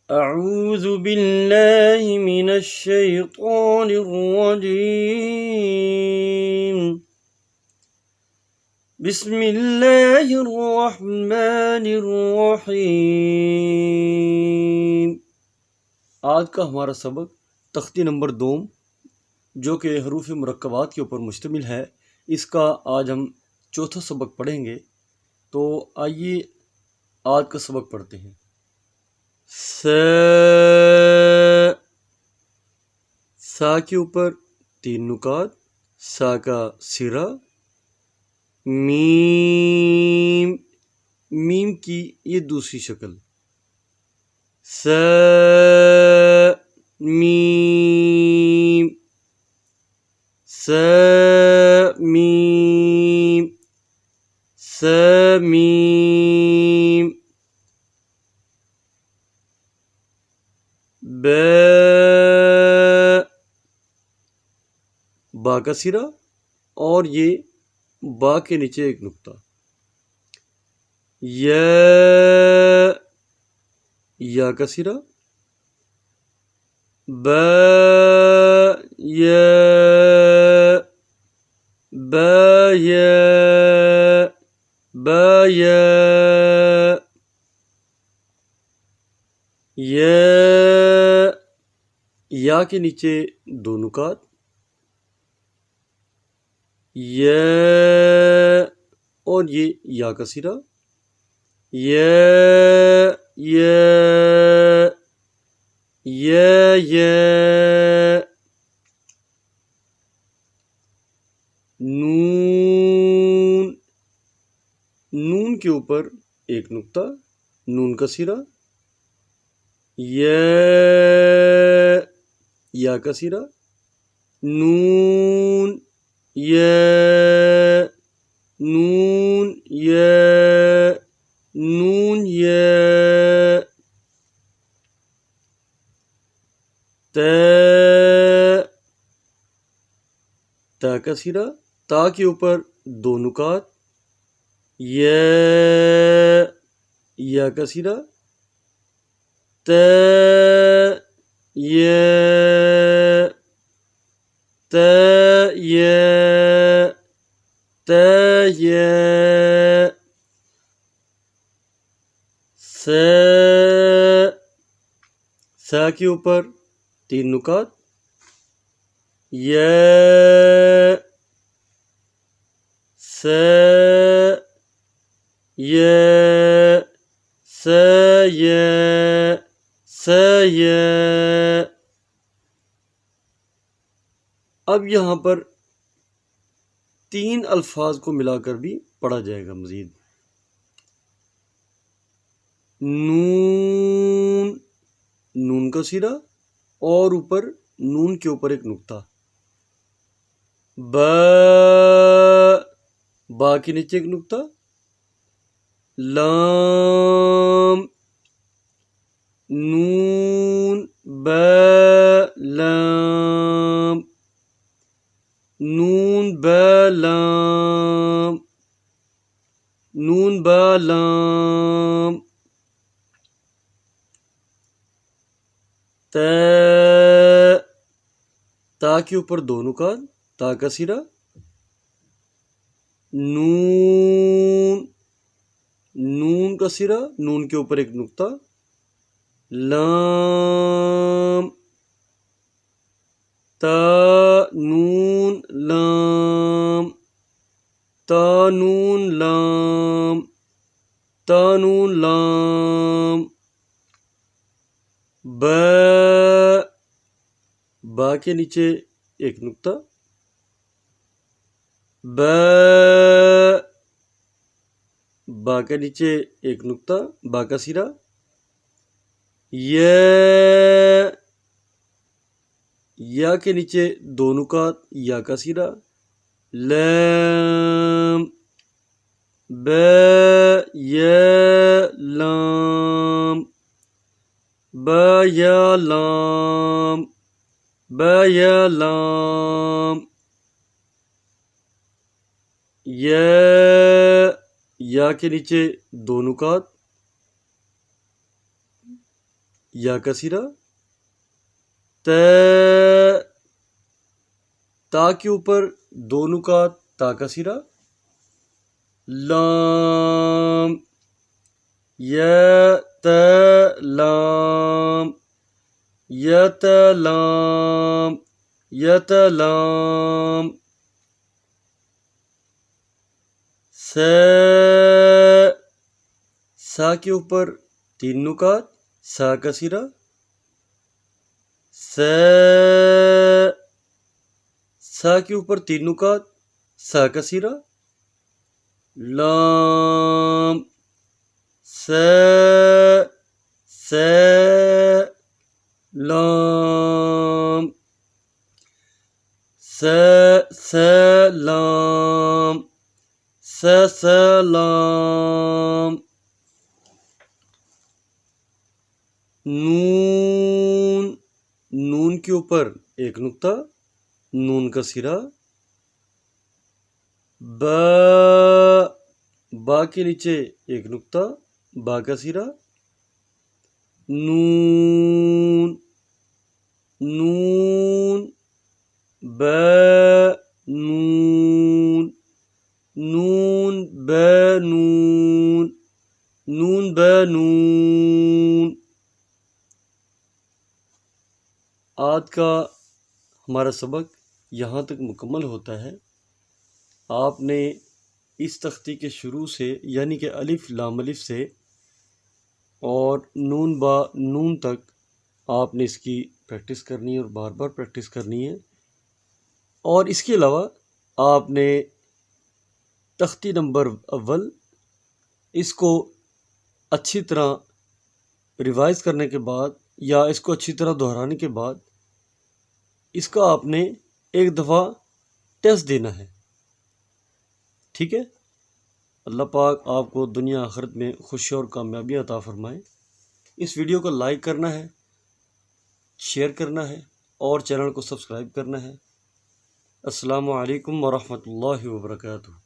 اعوذ باللہ من الشیطان الرجیم بسم اللہ الرحمن الرحیم۔ آج کا ہمارا سبق تختی نمبر 2 جو کہ حروف مرکبات کے اوپر مشتمل ہے، اس کا آج ہم چوتھا سبق پڑھیں گے۔ تو آئیے آج کا سبق پڑھتے ہیں۔ سا کے اوپر 3 نکات، سا کا سرا، میم کی یہ دوسری شکل، میم میم، با کا سرا اور یہ با کے نیچے ایک نقطہ، یا کا سرا، یا کے نیچے 2 نکات، اور یہ یا کا سرا، نون کے اوپر ایک نقطہ، نون کا سرا، یا کا سرا، نون تا کا سرا، تا کے اوپر 2 نکات، یا کا سرا، سا کے اوپر 3 نکات، اب یہاں پر 3 الفاظ کو ملا کر بھی پڑھا جائے گا مزید۔ نون کا سرا اور اوپر نون کے اوپر ایک نقطہ، با کے نیچے ایک نقطہ، لام، نون لام، نون لام، تا کے اوپر 2 نکات، تا کا سرا، نون کا سرا، نون کے اوپر ایک نقطہ، لام، تا نون لام، با کے نیچے ایک نقطہ، با کے نیچے ایک نقطہ، با کا سرا، یا کے نیچے 2 نکات، یا کا سرا، لام، لام، یا کے نیچے 2 نکات، یا کثیرہ، تا کے اوپر دو نکات تا کثیرہ، لام یتلام یتلام یتلام، سا کے اوپر تین نکات سا کثیرہ، سا کے اوپر تین نکات سا کثیرہ، لام لام، لام لام، نون کے اوپر ایک نقطہ نون کا سرا، با کے نیچے ایک نقطہ با کا سرا، نون نون۔ آج کا ہمارا سبق یہاں تک مکمل ہوتا ہے۔ آپ نے اس تختی کے شروع سے یعنی کہ الف لام الف سے اور نون با نون تک آپ نے اس کی پریکٹس کرنی ہے اور بار بار پریکٹس کرنی ہے، اور اس کے علاوہ آپ نے تختی نمبر اول اس کو اچھی طرح ریوائز کرنے کے بعد یا اس کو اچھی طرح دہرانے کے بعد اس کا آپ نے ایک دفعہ ٹیسٹ دینا ہے، ٹھیک ہے؟ اللہ پاک آپ کو دنیا آخرت میں خوشی اور کامیابی عطا فرمائے۔ اس ویڈیو کو لائک کرنا ہے، شیئر کرنا ہے اور چینل کو سبسکرائب کرنا ہے۔ السلام علیکم ورحمۃ اللہ وبرکاتہ۔